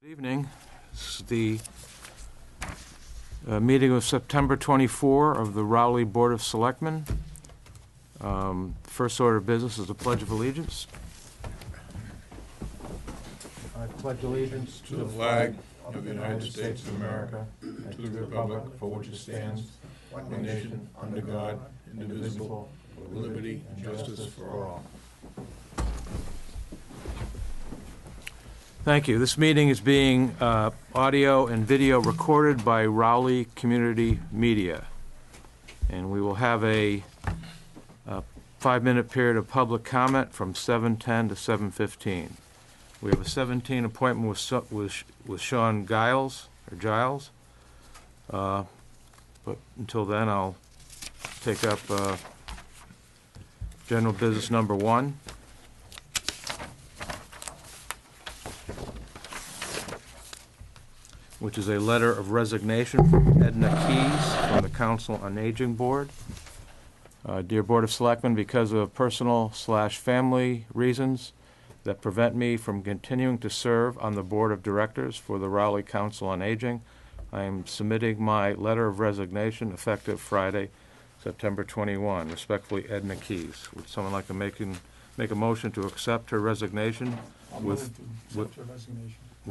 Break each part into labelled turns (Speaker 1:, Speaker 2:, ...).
Speaker 1: Good evening. This is the meeting of September 24 of the Rowley Board of Selectmen. First order of business is the Pledge of Allegiance. I pledge allegiance
Speaker 2: to the flag of the United States of America and to the republic for which it stands, one nation, under God, indivisible, with liberty and justice for all.
Speaker 1: Thank you. This meeting is being audio and video recorded by Rowley Community Media. And we will have a 5-minute period of public comment from 7:10 to 7:15. We have a 17 appointment with Sean Giles. But until then, I'll take up general business number 1. Which is a letter of resignation from Edna Keys from the Council on Aging Board. Dear Board of Selectmen, because of personal/family reasons that prevent me from continuing to serve on the Board of Directors for the Rowley Council on Aging, I am submitting my letter of resignation effective Friday, September 21. Respectfully, Edna Keys. Would someone like to make a motion to accept her resignation with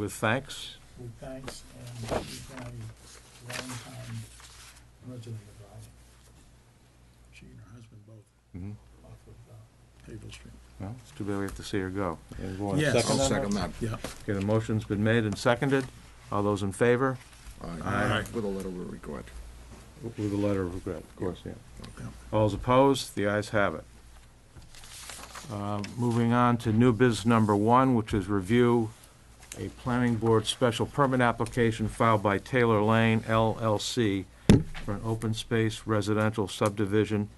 Speaker 1: thanks?
Speaker 3: With thanks, and she's been a long-time resident of Raleigh. She and her husband both off of Havel Street.
Speaker 1: Well, it's too bad we have to see her go. Anyone
Speaker 3: Yes.
Speaker 1: second
Speaker 2: I'll
Speaker 1: that?
Speaker 2: second that.
Speaker 3: Yeah.
Speaker 1: Okay, the motion's been made and seconded. All those in favor?
Speaker 2: Aye. With a letter of regret.
Speaker 1: With a letter of regret, of course, yeah.
Speaker 3: Yeah.
Speaker 1: All those opposed? The ayes have it. Moving on to new business number 1, which is review a planning board special permit application filed by Taylor Lane LLC for an open space residential subdivision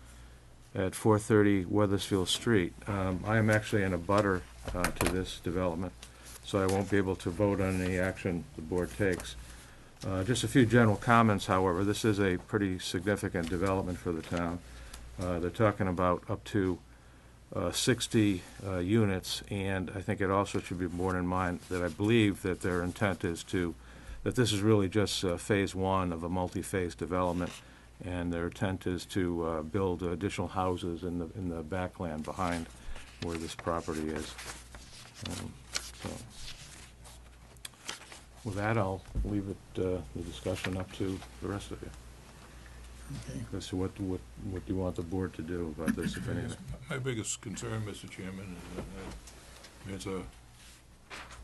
Speaker 1: at 430 Weathersfield Street. I am actually in a butter to this development, so I won't be able to vote on any action the board takes. Just a few general comments, however. This is a pretty significant development for the town. They're talking about up to 60 units, and I think it also should be borne in mind that I believe that their intent is that this is really just phase 1 of a multi-phase development, and their intent is to build additional houses in the backland behind where this property is. So with that, I'll leave the discussion up to the rest of you.
Speaker 3: Okay.
Speaker 1: As to what do you want the board to do about this, if anything?
Speaker 2: My biggest concern, Mr. Chairman, is the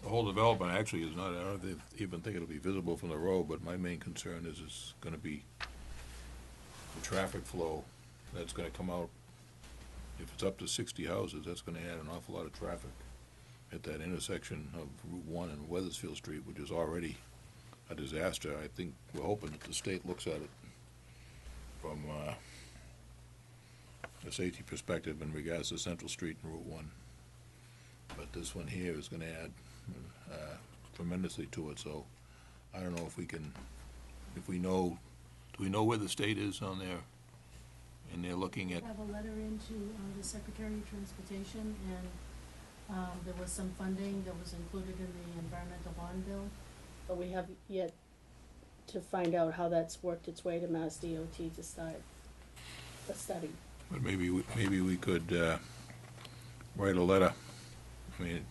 Speaker 2: whole development actually is not, I don't even think it'll be visible from the road, but my main concern is it's going to be the traffic flow that's going to come out. If it's up to 60 houses, that's going to add an awful lot of traffic at that intersection of Route 1 and Weathersfield Street, which is already a disaster. I think we're hoping that the state looks at it from a safety perspective in regards to Central Street and Route 1. But this one here is going to add tremendously to it, so I don't know if we know, do we know where the state is on there? And they're looking at...
Speaker 4: I have a letter into the Secretary of Transportation, and there was some funding that was included in the environmental bond bill, but we have yet to find out how that's worked its way to Mass DOT to start a study.
Speaker 2: But maybe we could write a letter. I mean,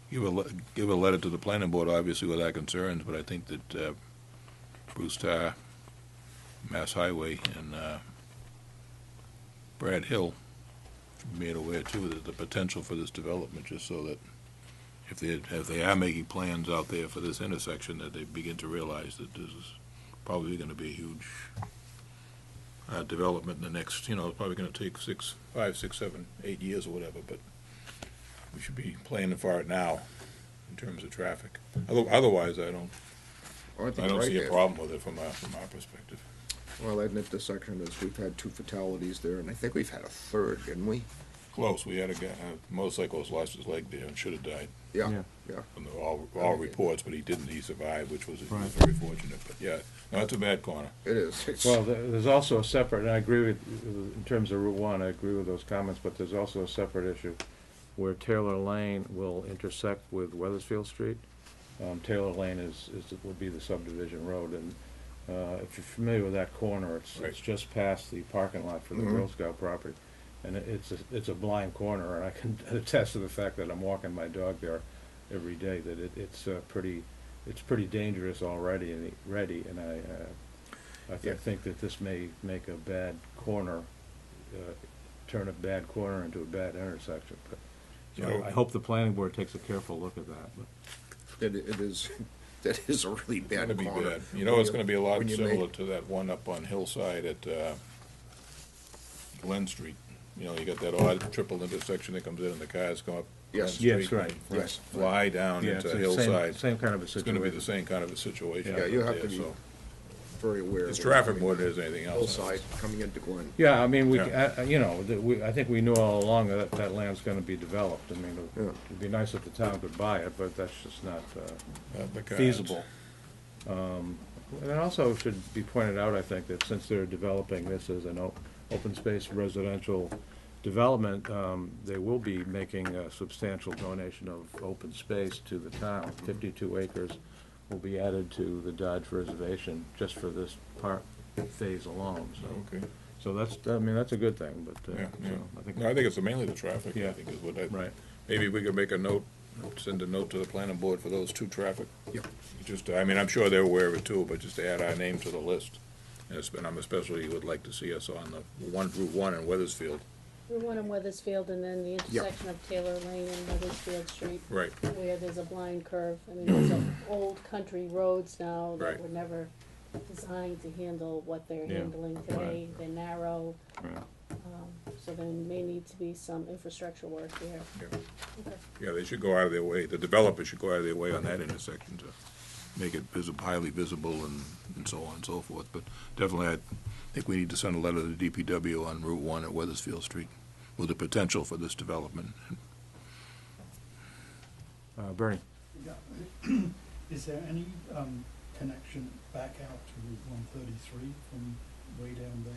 Speaker 2: give a letter to the planning board, obviously, with our concerns, but I think that Bruce Tarr, Mass Highway, and Brad Hill should be made aware, too, that the potential for this development, just so that if they are making plans out there for this intersection, that they begin to realize that this is probably going to be a huge development in the next, it's probably going to take 5, 6, 7, 8 years or whatever, but we should be planning for it now in terms of traffic. Otherwise, I don't see a problem with it from our perspective.
Speaker 5: Well, that intersection is, we've had 2 fatalities there, and I think we've had a third, didn't we?
Speaker 2: Close. We had a motorcyclist lost his leg there and should have died.
Speaker 5: Yeah.
Speaker 2: From all reports, but he didn't. He survived, which was very fortunate. But yeah, no, it's a bad corner.
Speaker 5: It is.
Speaker 1: Well, there's also a separate, and I agree with, in terms of Route 1, I agree with those comments, but there's also a separate issue where Taylor Lane will intersect with Weathersfield Street, Taylor Lane would be the subdivision road, and if you're familiar with that corner, it's
Speaker 2: Right.
Speaker 1: just past the parking lot for the
Speaker 5: Mhm.
Speaker 1: Girl Scout property. And it's a blind corner, and I can attest to the fact that I'm walking my dog there every day, that it's pretty dangerous already, and I
Speaker 5: Yeah.
Speaker 1: think that this may make a bad corner, turn a bad corner into a bad intersection. But
Speaker 2: You
Speaker 1: so
Speaker 2: know-
Speaker 1: I hope the planning board takes a careful look at that, but.
Speaker 5: It is, that is a really
Speaker 2: It's
Speaker 5: bad
Speaker 2: gonna be
Speaker 5: corner.
Speaker 2: bad. You know, it's gonna be a lot
Speaker 5: When you
Speaker 2: similar
Speaker 5: make-
Speaker 2: to that one up on Hillside at, Glen Street. You know, you got that odd triple intersection that comes in and the cars come up Glen
Speaker 5: Yes.
Speaker 2: Street.
Speaker 1: Yes, right,
Speaker 2: and
Speaker 5: Yes.
Speaker 2: Fly down
Speaker 1: Yeah,
Speaker 2: into
Speaker 1: it's the
Speaker 2: Hillside.
Speaker 1: Same kind of a
Speaker 2: It's
Speaker 1: situation.
Speaker 2: gonna be the same kind of a situation.
Speaker 5: Yeah,
Speaker 2: up
Speaker 5: you have
Speaker 2: there,
Speaker 5: to be
Speaker 2: so
Speaker 5: very aware.
Speaker 2: It's
Speaker 5: of
Speaker 2: traffic
Speaker 5: it.
Speaker 2: more than it is anything else.
Speaker 5: Hillside, coming into Glen.
Speaker 1: Yeah, I mean,
Speaker 2: Yeah.
Speaker 1: you know, I think we knew all along that that land's gonna be developed. I mean,
Speaker 5: Yeah.
Speaker 1: it'd be nice if the town could buy it, but that's just not
Speaker 2: Not the cards.
Speaker 1: feasible. And it also should be pointed out, I think, that since they're developing this as an open space residential development, they will be making a substantial donation of open space to the town. 52 acres will be added to the Dodge Reservation just for this part phase alone, so.
Speaker 2: Okay,
Speaker 1: So that's a good thing, but,
Speaker 2: yeah, yeah.
Speaker 1: so I think.
Speaker 2: No, I think it's mainly the traffic,
Speaker 1: Yeah.
Speaker 2: I think is what I.
Speaker 1: Right.
Speaker 2: Maybe we could make a note, send a note to the planning board for those two traffic.
Speaker 5: Yep.
Speaker 2: Just, I mean, I'm sure they're aware of it too, but just to add our name to the list. And I'm especially would like to see us on the Route 1 in Weathersfield.
Speaker 4: Route 1 in Weathersfield, and then the intersection of Taylor Lane and Weathersfield Street,
Speaker 2: Right,
Speaker 4: where there's a blind curve. I mean, those are old country roads now that
Speaker 2: Right.
Speaker 4: were never designed to handle what they're
Speaker 1: Yeah.
Speaker 4: handling today. They're narrow,
Speaker 1: Yeah.
Speaker 4: so there may need to be some infrastructure work there.
Speaker 2: yeah.
Speaker 4: Okay.
Speaker 2: Yeah, they should go out of their way, the developers should go out of their way on that intersection to make it highly visible and so on and so forth. But definitely, I think we need to send a letter to the DPW on Route 1 at Weathersfield Street with the potential for this development.
Speaker 1: Bernie?
Speaker 3: Yeah. Is there any connection back out to Route 133 from way down there?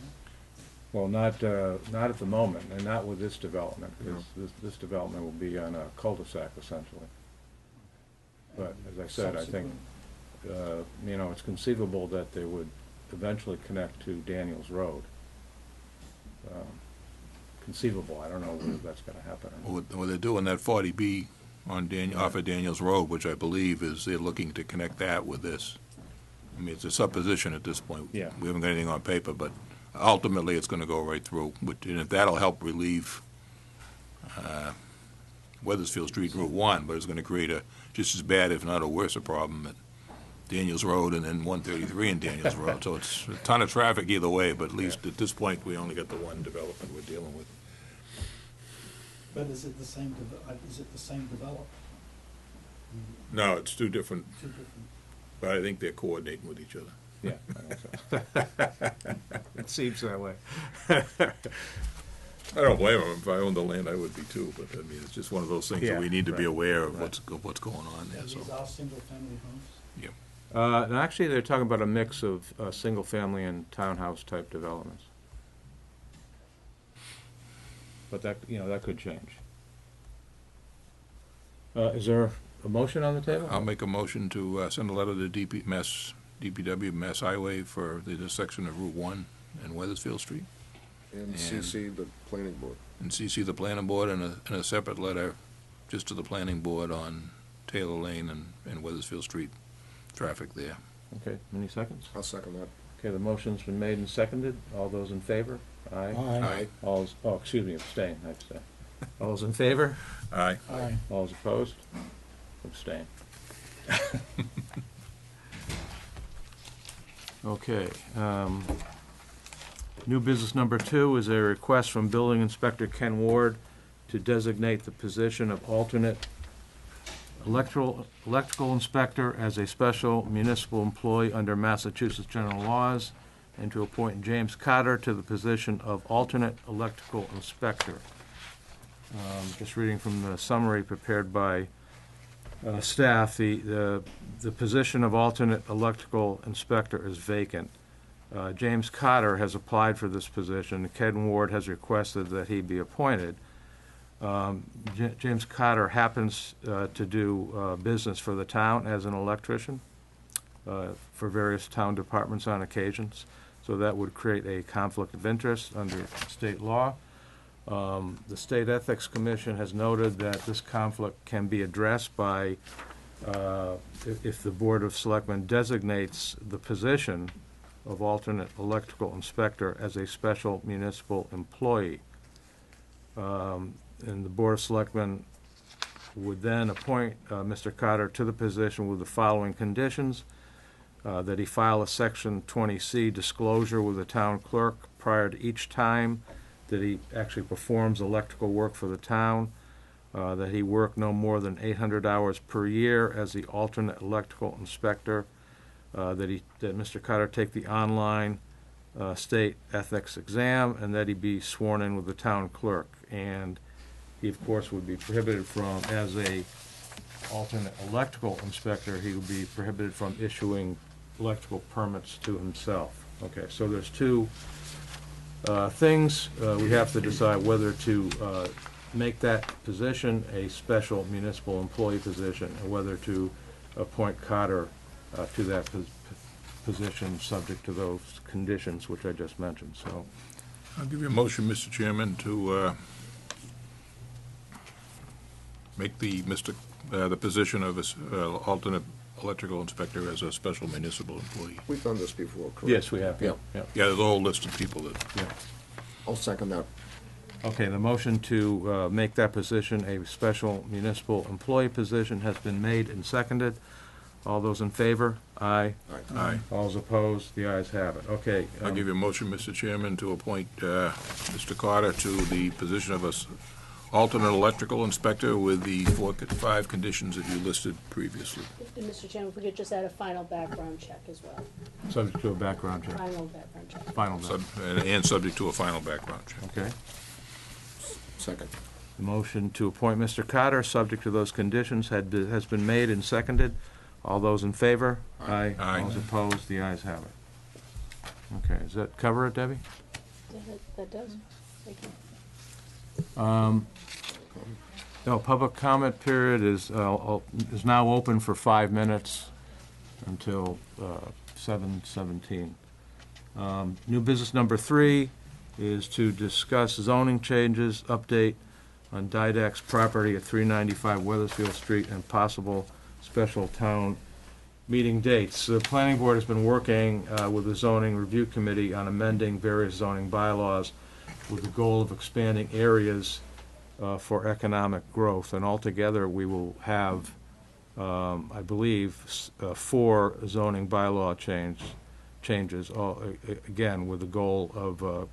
Speaker 1: Well, not at the moment, and not with this development, because this development will be on a cul-de-sac essentially. But as I said, I think, you know, it's conceivable that they would eventually connect to Daniels Road. Conceivable, I don't know whether that's gonna happen or not.
Speaker 2: Well, they're doing that 40B on off of Daniels Road, which I believe is, they're looking to connect that with this. I mean, it's a supposition at this point.
Speaker 1: Yeah.
Speaker 2: We haven't got anything on paper, but ultimately, it's gonna go right through. And if that'll help relieve Weathersfield Street Route 1, but it's gonna create a, just as bad, if not a worse, a problem at Daniels Road and then 133 and Daniels Road. So it's a ton of traffic either way, but at least at this point, we only got the one development we're dealing with.
Speaker 3: But is it the same, developer?
Speaker 2: No, it's two different,
Speaker 3: Two different,
Speaker 2: but I think they're coordinating with each other.
Speaker 1: Yeah, I think so. It seems that way.
Speaker 2: I don't blame them. If I owned the land, I would be too, but I mean, it's just one of those things that we
Speaker 1: Yeah,
Speaker 2: need to be
Speaker 1: right,
Speaker 2: aware of
Speaker 1: right.
Speaker 2: what's going on there,
Speaker 3: and
Speaker 2: so.
Speaker 3: these are single-family homes?
Speaker 1: And actually, they're talking about a mix of single-family and townhouse-type developments. But that, you know, that could change. Is there a motion on the table?
Speaker 2: I'll make a motion to send a letter to DPW, Mass Highway for the intersection of Route 1 and Weathersfield Street,
Speaker 5: And CC the planning board.
Speaker 2: and CC the planning board and a separate letter just to the planning board on Taylor Lane and Weathersfield Street traffic there.
Speaker 1: Okay, any seconds?
Speaker 5: I'll second that.
Speaker 1: Okay, the motion's been made and seconded. All those in favor? Aye.
Speaker 2: Aye.
Speaker 1: Excuse me, abstain, I abstain. All those in favor?
Speaker 2: Aye.
Speaker 3: Aye.
Speaker 1: All those opposed? Abstain. Okay, new business number 2 is a request from Building Inspector Ken Ward to designate the position of alternate electrical inspector as a special municipal employee under Massachusetts general laws, and to appoint James Cotter to the position of alternate electrical inspector. Just reading from the summary prepared by staff, the position of alternate electrical inspector is vacant. James Cotter has applied for this position. Ken Ward has requested that he be appointed. James Cotter happens to do business for the town as an electrician for various town departments on occasions, so that would create a conflict of interest under state law. The State Ethics Commission has noted that this conflict can be addressed by, if the Board of Selectmen designates the position of alternate electrical inspector as a special municipal employee. And the Board of Selectmen would then appoint Mr. Cotter to the position with the following conditions: that he file a Section 20C disclosure with the town clerk prior to each time that he actually performs electrical work for the town, that he work no more than 800 hours per year as the alternate electrical inspector, that Mr. Cotter take the online state ethics exam, and that he be sworn in with the town clerk. And he, of course, would be prohibited from, as a alternate electrical inspector, he would be prohibited from issuing electrical permits to himself. Okay, so there's two things. We have to decide whether to make that position a special municipal employee position, and whether to appoint Cotter to that position, subject to those conditions which I just mentioned. So
Speaker 2: I'll give you a motion, Mr. Chairman, to make the position of alternate electrical inspector as a special municipal employee.
Speaker 5: We've done this before, correct?
Speaker 1: yes, we have.
Speaker 5: Yeah.
Speaker 1: Yeah.
Speaker 2: Yeah, there's a whole list of people that,
Speaker 1: Yeah.
Speaker 5: I'll second that.
Speaker 1: Okay, the motion to make that position a special municipal employee position has been made and seconded. All those in favor? Aye.
Speaker 2: aye.
Speaker 1: All those opposed? The ayes have it. Okay.
Speaker 2: I'll give you a motion, Mr. Chairman, to appoint Mr. Carter to the position of alternate electrical inspector with the 5 conditions that you listed previously.
Speaker 4: And Mr. Chairman, if we could just add a final background check as well.
Speaker 1: Subject to a background check.
Speaker 4: Final background check.
Speaker 1: Final
Speaker 2: Sub-
Speaker 1: background.
Speaker 2: And subject to a final background check.
Speaker 1: Okay.
Speaker 5: Second.
Speaker 1: The motion to appoint Mr. Cotter, subject to those conditions, has been made and seconded. All those in favor? Aye.
Speaker 2: Aye.
Speaker 1: All those opposed? The ayes have it. Okay, does that cover it, Debbie?
Speaker 4: Yeah, that does. Thank you.
Speaker 1: No, public comment period is now open for 5 minutes until 7:17. New business number 3 is to discuss zoning changes, update on Didak's property at 395 Weathersfield Street, and possible special town meeting dates. The planning board has been working with the zoning review committee on amending various zoning bylaws with the goal of expanding areas for economic growth, and altogether we will have, I believe, 4 zoning bylaw changes, again, with the goal of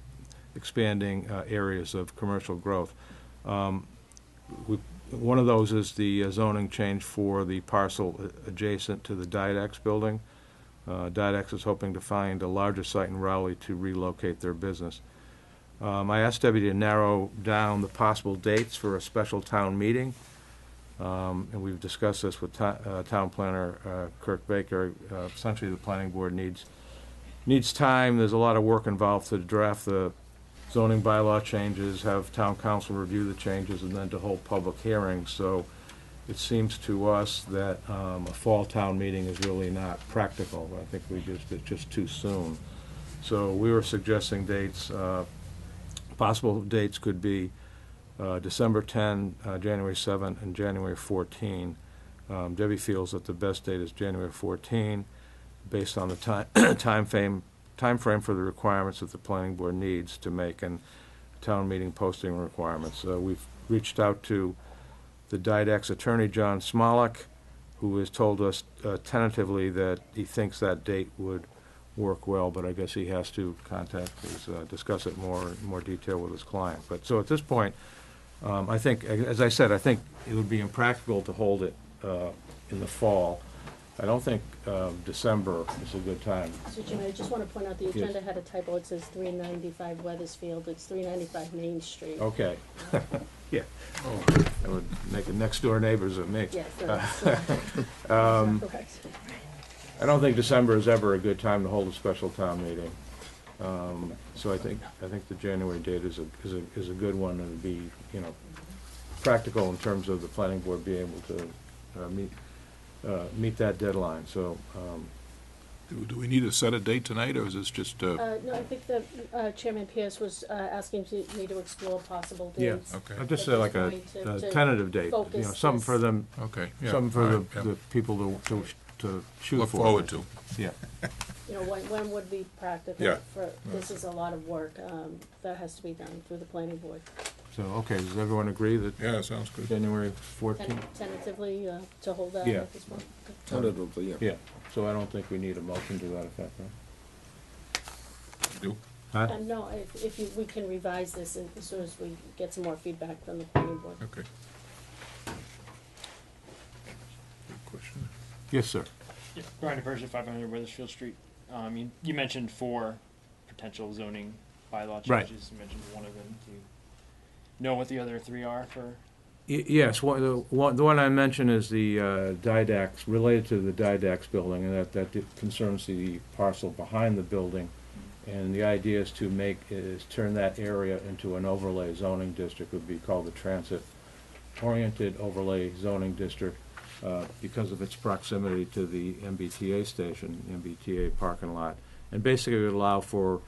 Speaker 1: expanding areas of commercial growth. One of those is the zoning change for the parcel adjacent to the Didex building. Didex is hoping to find a larger site in Rowley to relocate their business. I asked Debbie to narrow down the possible dates for a special town meeting, and we've discussed this with town planner Kirk Baker. Essentially, the planning board needs time. There's a lot of work involved to draft the zoning bylaw changes, have town council review the changes, and then to hold public hearings. So it seems to us that a fall town meeting is really not practical. I think it's just too soon. So we were suggesting dates. Possible dates could be December 10, January 7, and January 14. Debbie feels that the best date is January 14, based on the time frame for the requirements that the planning board needs to make, and town meeting posting requirements. We've reached out to the Didex attorney, John Smolik, who has told us tentatively that he thinks that date would work well, but I guess he has to discuss it more detail with his client. But so at this point, I think, as I said, I think it would be impractical to hold it in the fall. I don't think December is a good time.
Speaker 4: Mr. Chairman, I just want to point out the
Speaker 1: Yes.
Speaker 4: agenda had a typo. It says 395 Weathersfield. It's 395 Main Street.
Speaker 1: Okay. Yeah. That would make it next door neighbors of me.
Speaker 4: Yes, that's correct.
Speaker 1: I don't think December is ever a good time to hold a special town meeting. So I think the January date is a good one, and it'd be, practical in terms of the planning board being able to meet that deadline, so,
Speaker 2: Do we need to set a date tonight, or is this just,
Speaker 4: No, I think that Chairman Pierce was asking me to explore possible
Speaker 1: yeah.
Speaker 4: dates.
Speaker 2: okay,
Speaker 1: I'll just
Speaker 4: At
Speaker 1: say
Speaker 4: this
Speaker 1: like a
Speaker 4: point to
Speaker 1: tentative date,
Speaker 4: focus
Speaker 1: something for
Speaker 4: this.
Speaker 1: them,
Speaker 2: okay, yeah.
Speaker 1: something for
Speaker 2: all
Speaker 1: the,
Speaker 2: right, yeah.
Speaker 1: the people to shoot for.
Speaker 2: Look forward to.
Speaker 1: Yeah,
Speaker 4: You know, when would be practical
Speaker 2: Yeah.
Speaker 4: for, this is a lot of work, that has to be done through the planning board.
Speaker 1: so, okay, does everyone agree that
Speaker 2: Yeah, sounds good.
Speaker 1: January 14th?
Speaker 4: Tentatively, to hold that
Speaker 1: Yeah.
Speaker 4: at this point. Okay.
Speaker 5: Tentatively, yeah.
Speaker 1: Yeah, so I don't think we need a motion to that effect, right?
Speaker 2: Do,
Speaker 1: Huh?
Speaker 4: No, if you, we can revise this as soon as we get some more feedback from the planning board.
Speaker 2: okay. Good question.
Speaker 1: Yes, sir.
Speaker 6: Yeah, Brian DePersia, 500 Weathersfield Street. You mentioned 4 potential zoning bylaw
Speaker 1: Right.
Speaker 6: changes. You mentioned one of them. Do you know what the other 3 are for?
Speaker 1: Yes, the one I mentioned is the Didax, related to the Didax building, and that concerns the parcel behind the building. And the idea is turn that area into an overlay zoning district, would be called the Transit-Oriented Overlay Zoning District, because of its proximity to the MBTA station, MBTA parking lot. And basically it would allow for,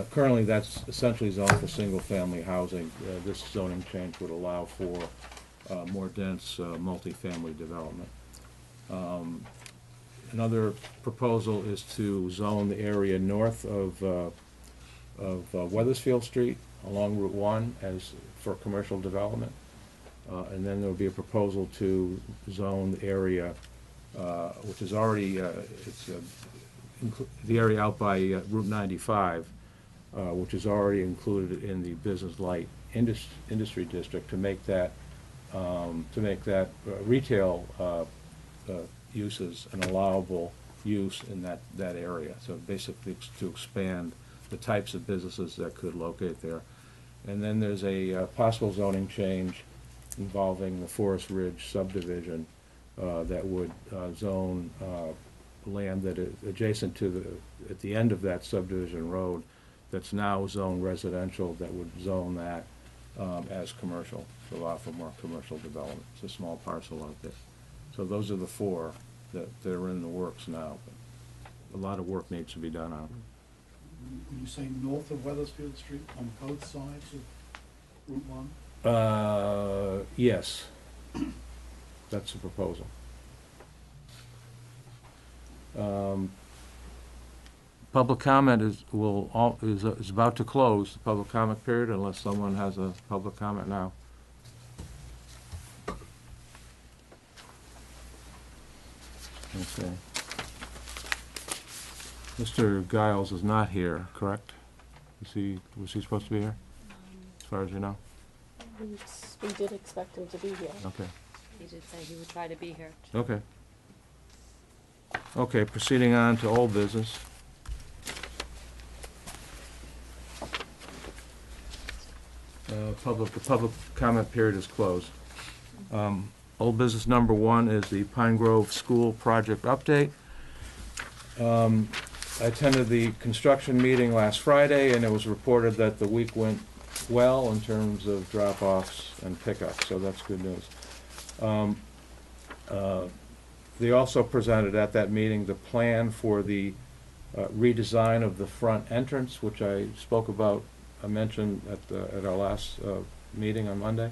Speaker 1: currently that's essentially zoned for single-family housing. This zoning change would allow for more dense multifamily development. Another proposal is to zone the area north of Weathersfield Street along Route 1 as for commercial development. And then there will be a proposal to zone the area, which is already, the area out by Route 95, which is already included in the business light industry district, to make that retail uses an allowable use in that area. So basically to expand the types of businesses that could locate there. And then there's a possible zoning change involving the Forest Ridge subdivision that would zone land that is adjacent to at the end of that subdivision road that's now zoned residential, that would zone that as commercial, to allow for more commercial development. It's a small parcel out there. So those are the 4 that are in the works now. But a lot of work needs to be done on them.
Speaker 3: When you say north of Weathersfield Street, on both sides of Route 1?
Speaker 1: Yes. That's the proposal. Public comment is about to close the public comment period, unless someone has a public comment now. Okay. Mr. Giles is not here, correct? Was he supposed to be here, as far as you know?
Speaker 4: We did expect him to be here.
Speaker 1: Okay.
Speaker 7: He did say he would try to be here.
Speaker 1: Okay. Okay, proceeding on to old business. The public comment period is closed. Old business number 1 is the Pine Grove School project update. I attended the construction meeting last Friday, and it was reported that the week went well in terms of drop-offs and pickups, so that's good news. They also presented at that meeting the plan for the redesign of the front entrance, which I spoke about, I mentioned at our last meeting on Monday.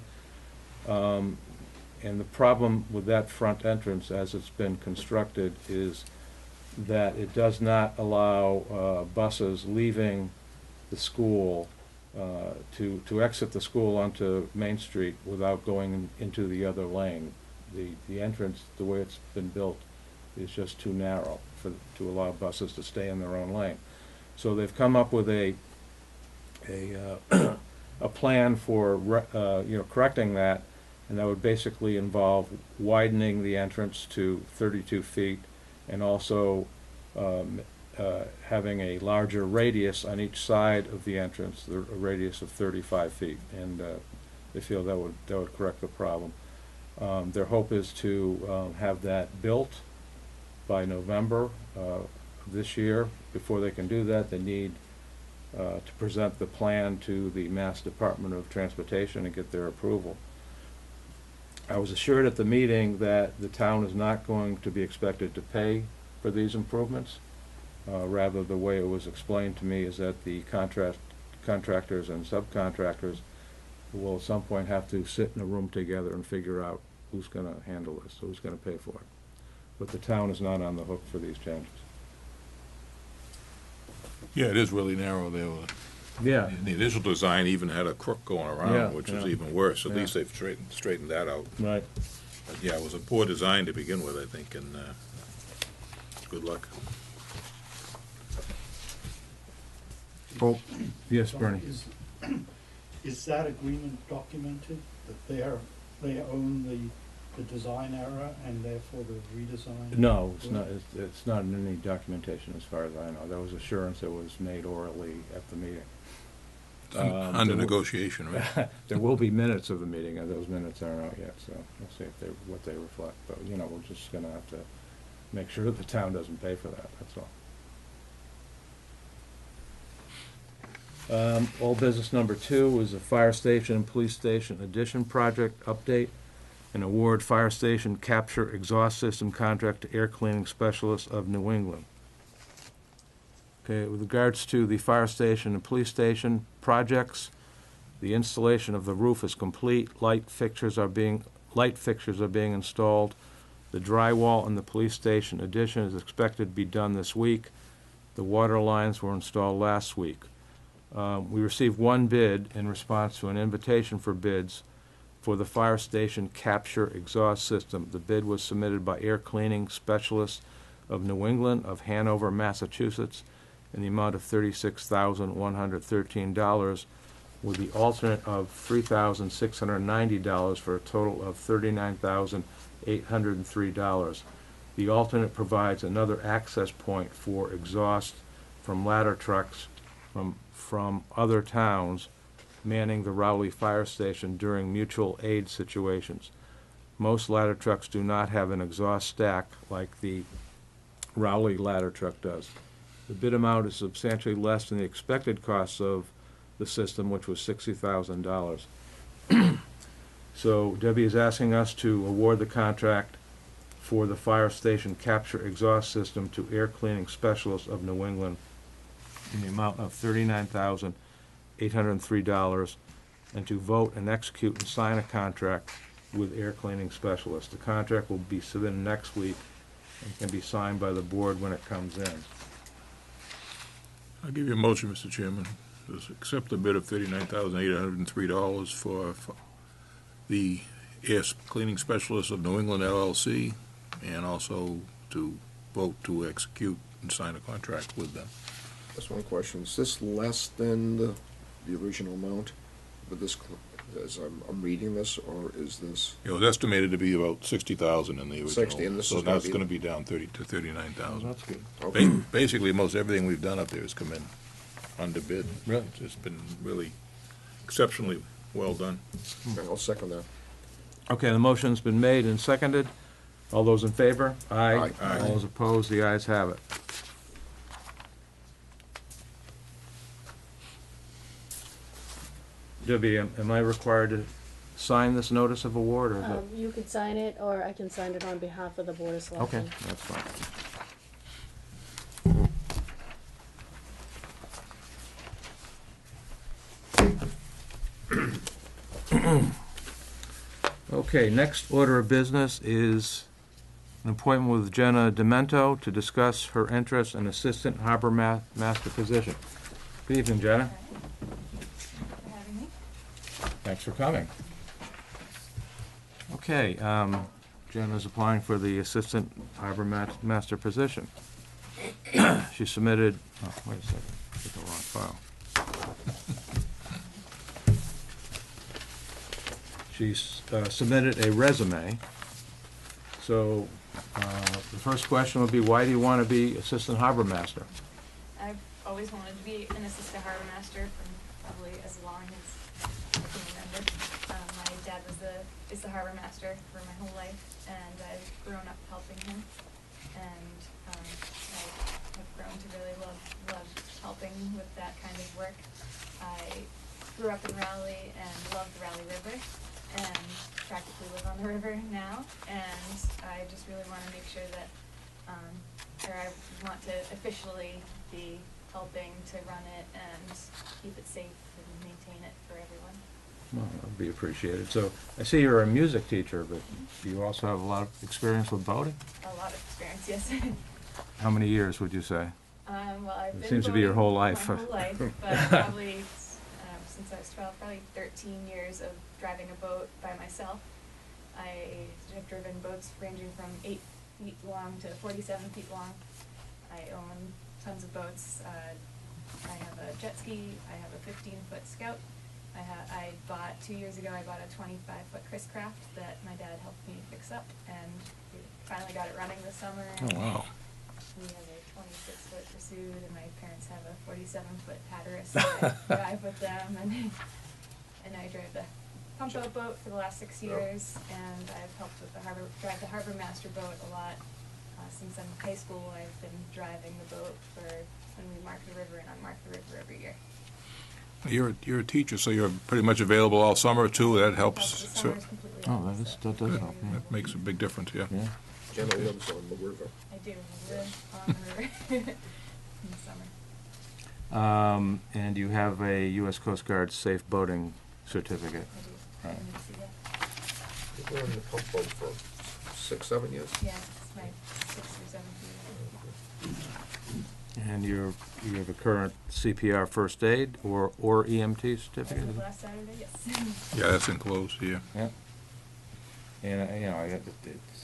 Speaker 1: And the problem with that front entrance, as it's been constructed, is that it does not allow buses leaving the school to exit the school onto Main Street without going into the other lane. The entrance, the way it's been built, is just too narrow to allow buses to stay in their own lane. So they've come up with a plan for correcting that, and that would basically involve widening the entrance to 32 feet and also having a larger radius on each side of the entrance, a radius of 35 feet, and they feel that would correct the problem. Their hope is to have that built by November this year. Before they can do that, they need to present the plan to the Mass Department of Transportation and get their approval. I was assured at the meeting that the town is not going to be expected to pay for these improvements. Rather, the way it was explained to me is that the contractors and subcontractors will at some point have to sit in a room together and figure out who's gonna handle this, who's gonna pay for it. But the town is not on the hook for these changes.
Speaker 2: Yeah, it is really narrow there.
Speaker 1: Yeah.
Speaker 2: The initial design even had a crook going
Speaker 1: Yeah,
Speaker 2: around, which is
Speaker 1: yeah.
Speaker 2: even worse. At
Speaker 1: Yeah.
Speaker 2: least they've straightened that out.
Speaker 1: Right.
Speaker 2: But yeah, it was a poor design to begin with, I think, and good luck.
Speaker 1: Oh, yes,
Speaker 3: So
Speaker 1: Bernie.
Speaker 3: Is that agreement documented, that they own the design error and therefore the redesign?
Speaker 1: No, it's not in any documentation as far as I know. There was assurance that was made orally at the meeting.
Speaker 2: Under
Speaker 1: there will-
Speaker 2: negotiation, right?
Speaker 1: There will be minutes of the meeting, and those minutes aren't out yet, so we'll see what they reflect. But, we're just gonna have to make sure that the town doesn't pay for that, that's all. Old business number 2 is a fire station and police station addition project update and award fire station capture exhaust system contract to air cleaning specialist of New England. Okay, with regards to the fire station and police station projects, the installation of the roof is complete. Light fixtures are being installed. The drywall in the police station addition is expected to be done this week. The water lines were installed last week. We received one bid in response to an invitation for bids for the fire station capture exhaust system. The bid was submitted by Air Cleaning Specialists of New England of Hanover, Massachusetts, in the amount of $36,113, with the alternate of $3,690 for a total of $39,803. The alternate provides another access point for exhaust from ladder trucks from other towns manning the Rowley Fire Station during mutual aid situations. Most ladder trucks do not have an exhaust stack like the Rowley ladder truck does. The bid amount is substantially less than the expected costs of the system, which was $60,000. So Debbie is asking us to award the contract for the fire station capture exhaust system to Air Cleaning Specialists of New England in the amount of $39,803, and to vote and execute and sign a contract with Air Cleaning Specialists. The contract will be submitted next week and can be signed by the board when it comes in.
Speaker 2: I'll give you a motion, Mr. Chairman. To accept the bid of $39,803 for the air cleaning specialist of New England LLC, and also to vote to execute and sign a contract with them.
Speaker 5: Just one question, is this less than the original amount with this, as I'm reading this, or is this?
Speaker 2: It was estimated to be about 60,000 in the original.
Speaker 5: 60, and this
Speaker 2: so
Speaker 5: is
Speaker 2: now
Speaker 5: gonna
Speaker 2: it's
Speaker 5: be-
Speaker 2: going to be down 30 to 39,000.
Speaker 1: That's good.
Speaker 5: Okay.
Speaker 2: Basically, most everything we've done up there has come in under bid.
Speaker 1: Really?
Speaker 2: It's just been really exceptionally well done.
Speaker 5: I'll second that.
Speaker 1: Okay, the motion's been made and seconded. All those in favor?
Speaker 5: Aye.
Speaker 2: Aye.
Speaker 1: All those opposed? The ayes have it. Debbie, am I required to sign this notice of award, or is it?
Speaker 4: You could sign it, or I can sign it on behalf of the Board of
Speaker 1: Okay,
Speaker 4: Selectmen.
Speaker 1: that's fine. Okay, next order of business is an appointment with Jenna Demento to discuss her interest in Assistant Harbor Master position. Good evening, Jenna.
Speaker 8: For having me.
Speaker 1: Thanks for coming. Okay, Jenna's applying for the Assistant Harbor Master position. She submitted, oh, wait a second, I hit the wrong file. She submitted a resume. So, the first question would be, why do you want to be Assistant Harbor Master?
Speaker 8: I've always wanted to be an assistant harbor master from probably as long as I can remember. My dad is the harbor master for my whole life, and I've grown up helping him. And I have grown to really love helping with that kind of work. I grew up in Raleigh and loved the Raleigh River, and practically live on the river now. And I just really want to make sure that, or I want to officially be helping to run it and keep it safe and maintain it for everyone.
Speaker 1: Well, that'd be appreciated. So I see you're a music teacher, but do you also have a lot of experience with boating?
Speaker 8: A lot of experience, yes.
Speaker 1: How many years would you say?
Speaker 8: Well, I've
Speaker 1: It
Speaker 8: been
Speaker 1: seems to be your
Speaker 8: boating
Speaker 1: whole life.
Speaker 8: My whole life, but probably since I was 12, probably 13 years of driving a boat by myself. I have driven boats ranging from 8 feet long to 47 feet long. I own tons of boats. I have a jet ski. I have a 15-foot Scout. I bought 2 years ago. I bought a 25-foot Chris Craft that my dad helped me fix up, and we finally got it running this summer.
Speaker 2: Oh, wow.
Speaker 8: We have a 26-foot Pursuit, and my parents have a 47-foot Hatteras that I drive with them, and I drove the pump out boat for the last 6 years, and I've helped with drive the Harbor Master boat a lot. Since I'm in high school, I've been driving the boat for when we mark the river, and unmark the river every year.
Speaker 2: You're a teacher, so you're pretty much available all summer too. That helps.
Speaker 8: The summer's completely
Speaker 1: Oh,
Speaker 8: off, so
Speaker 1: that does help, yeah.
Speaker 2: That makes a big difference, yeah.
Speaker 1: Yeah.
Speaker 5: Jenna lives on the river.
Speaker 8: I do live on the river in the summer.
Speaker 1: And you have a U.S. Coast Guard safe boating certificate.
Speaker 8: I do.
Speaker 1: Right.
Speaker 8: Can you see that?
Speaker 5: You've been on the pump boat for 6, 7 years?
Speaker 8: Yeah, it's my 6th or 7th year.
Speaker 1: And you have a current CPR first aid or EMT
Speaker 8: As
Speaker 1: certificate?
Speaker 8: of last Saturday, yes.
Speaker 2: Yeah, that's enclosed, yeah.
Speaker 1: Yeah. And, I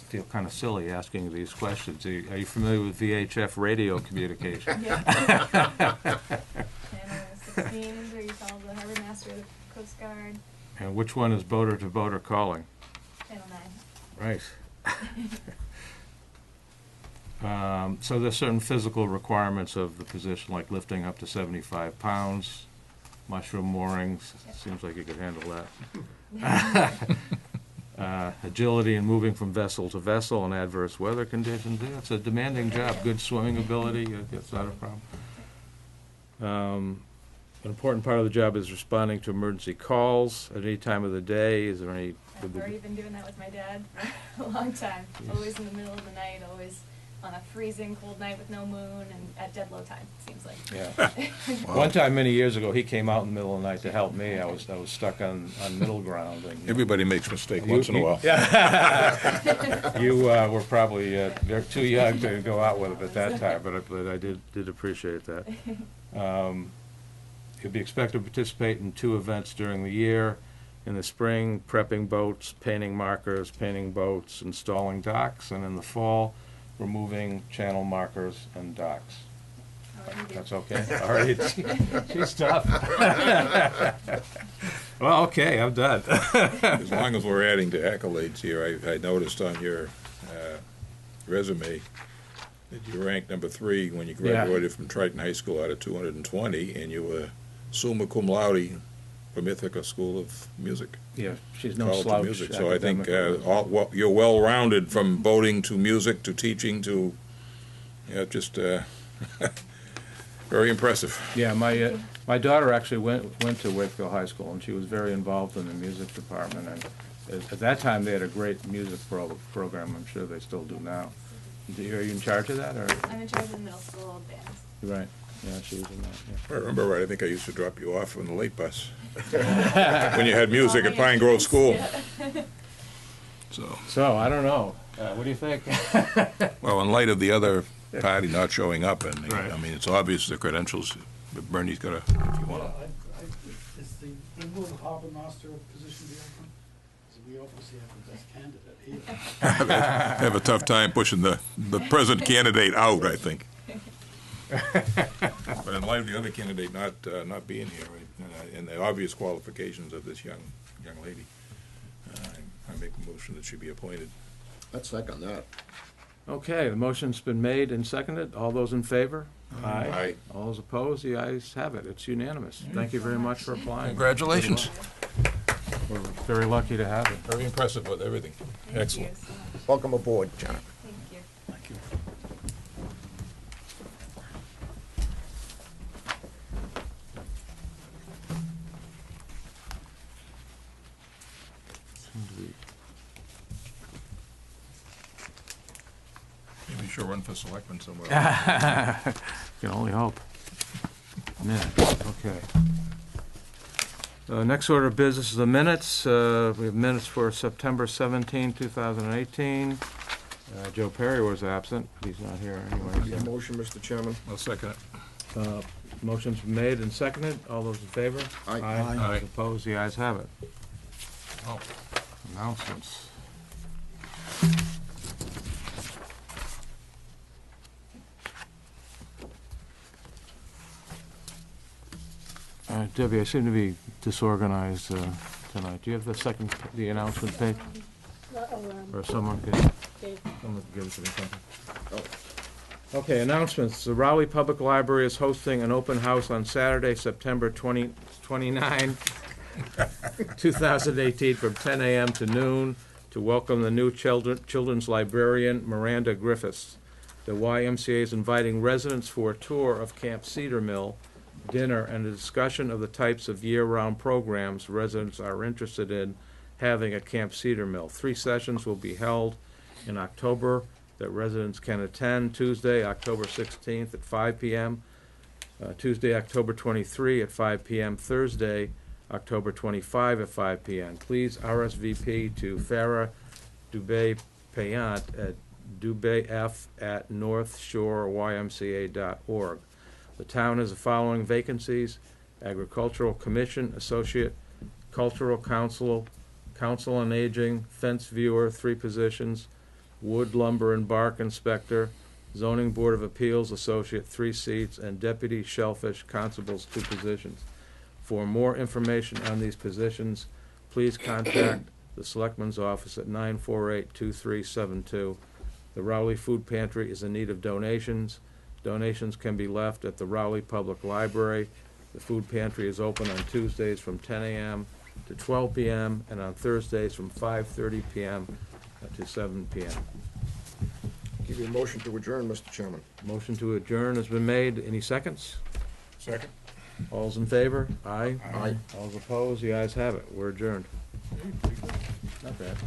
Speaker 1: feel kind of silly asking these questions. Are you familiar with VHF radio communication?
Speaker 8: Yeah. Channel 16, where you call the Harbor Master of the Coast Guard.
Speaker 1: And which one is boater to boater calling?
Speaker 8: Channel 9.
Speaker 1: Right. So there's certain physical requirements of the position, like lifting up to 75 pounds, mushroom moorings, seems like you could handle that. Agility in moving from vessel to vessel in adverse weather conditions. Yeah, it's a demanding job. Good swimming ability, it's not a problem. An important part of the job is responding to emergency calls at any time of the day. Is there any?
Speaker 8: I've already been doing that with my dad for a long time. Always in the middle of the night, always on a freezing cold night with no moon, and at dead low time, it seems like.
Speaker 1: Yeah. One time many years ago, he came out in the middle of the night to help me. I was stuck on middle ground. And,
Speaker 2: Everybody makes a mistake once in a while.
Speaker 1: Yeah. You were probably they're too young to go out with it at that time, but I did appreciate that. You'll be expected to participate in 2 events during the year. In the spring, prepping boats, painting markers, painting boats, installing docks, and in the fall, removing channel markers and docks.
Speaker 8: Already do.
Speaker 1: That's okay? All right. She's tough. Well, okay, I'm done.
Speaker 2: As long as we're adding to accolades here, I noticed on your resume that you ranked number 3 when you graduated from Triton High School out of 220, and you were summa cum laude from Ithaca School of Music.
Speaker 1: Yeah, she's no
Speaker 2: College of
Speaker 1: slouch.
Speaker 2: Music. So I think
Speaker 1: academically.
Speaker 2: you're well-rounded from boating to music to teaching to, just very impressive.
Speaker 1: Yeah, my daughter actually went to Wakefield High School, and she was very involved in the music department. And at that time, they had a great music program. I'm sure they still do now. Are you in charge of that, or?
Speaker 8: I'm in charge of the middle school band.
Speaker 1: Right. Yeah, she was in that.
Speaker 2: If I remember right, I think I used to drop you off on the late bus when you had music at Pine Grove School.
Speaker 8: Yeah.
Speaker 1: So I don't know. What do you think?
Speaker 2: Well, in light of the other party not showing up, and
Speaker 1: Right.
Speaker 2: I mean, it's obvious the credentials. But Bernie's got to, if you want to.
Speaker 3: Is the England Harbor Master position be open? Because we obviously have the best candidate here.
Speaker 2: Have a tough time pushing the present candidate out, I think. But in light of the other candidate not being here, and the obvious qualifications of this young lady, I make a motion that she be appointed.
Speaker 5: I'd second that.
Speaker 1: Okay, the motion's been made and seconded. All those in favor?
Speaker 2: Aye.
Speaker 1: All those opposed? The ayes have it. It's unanimous. Thank you very much for applying.
Speaker 2: Congratulations.
Speaker 1: We're very lucky to have it.
Speaker 2: Very impressive with everything. Excellent.
Speaker 8: Thank you so much.
Speaker 5: Welcome aboard, Jenna.
Speaker 8: Thank you.
Speaker 1: Thank you.
Speaker 2: You should run for selectman somewhere.
Speaker 1: Can only hope. Minutes, okay. Next order of business is the minutes. We have minutes for September 17, 2018. Joe Perry was absent. He's not here anyway.
Speaker 5: Need a motion, Mr. Chairman?
Speaker 2: I'll second it.
Speaker 1: Motion's been made and seconded. All those in favor?
Speaker 5: Aye.
Speaker 2: Aye.
Speaker 1: Those opposed? The ayes have it.
Speaker 2: Oh,
Speaker 1: Announcements. Debbie, I seem to be disorganized tonight. Do you have the announcement page? Or someone can give it to me, something?
Speaker 5: Oh.
Speaker 1: Okay, announcements. The Raleigh Public Library is hosting an open house on Saturday, September 29, 2018, from 10 a.m. to noon to welcome the new children's librarian, Miranda Griffiths. The YMCA is inviting residents for a tour of Camp Cedar Mill, dinner, and a discussion of the types of year-round programs residents are interested in having at Camp Cedar Mill. 3 sessions will be held in October that residents can attend. Tuesday, October 16th at 5 p.m., Tuesday, October 23 at 5 p.m., Thursday, October 25 at 5 p.m. Please RSVP to Farah Dubé-Payant at dubaf@northshoreymca.org. The town has the following vacancies: Agricultural Commission, Associate, Cultural Council, Council on Aging, Fence Viewer, 3 positions, Wood, Lumber, and Bark Inspector, Zoning Board of Appeals, Associate, 3 seats, and Deputy Shellfish Constables, 2 positions. For more information on these positions, please contact the Selectmen's Office at 948-2372. The Raleigh Food Pantry is in need of donations. Donations can be left at the Raleigh Public Library. The food pantry is open on Tuesdays from 10 a.m. to 12 p.m. and on Thursdays from 5:30 p.m. to 7 p.m.
Speaker 5: Give you a motion to adjourn, Mr. Chairman.
Speaker 1: Motion to adjourn has been made. Any seconds?
Speaker 2: second.
Speaker 1: All's in favor? Aye.
Speaker 5: Aye.
Speaker 1: All's opposed? The ayes have it. We're adjourned.
Speaker 2: Hey, pretty good.
Speaker 1: Not bad.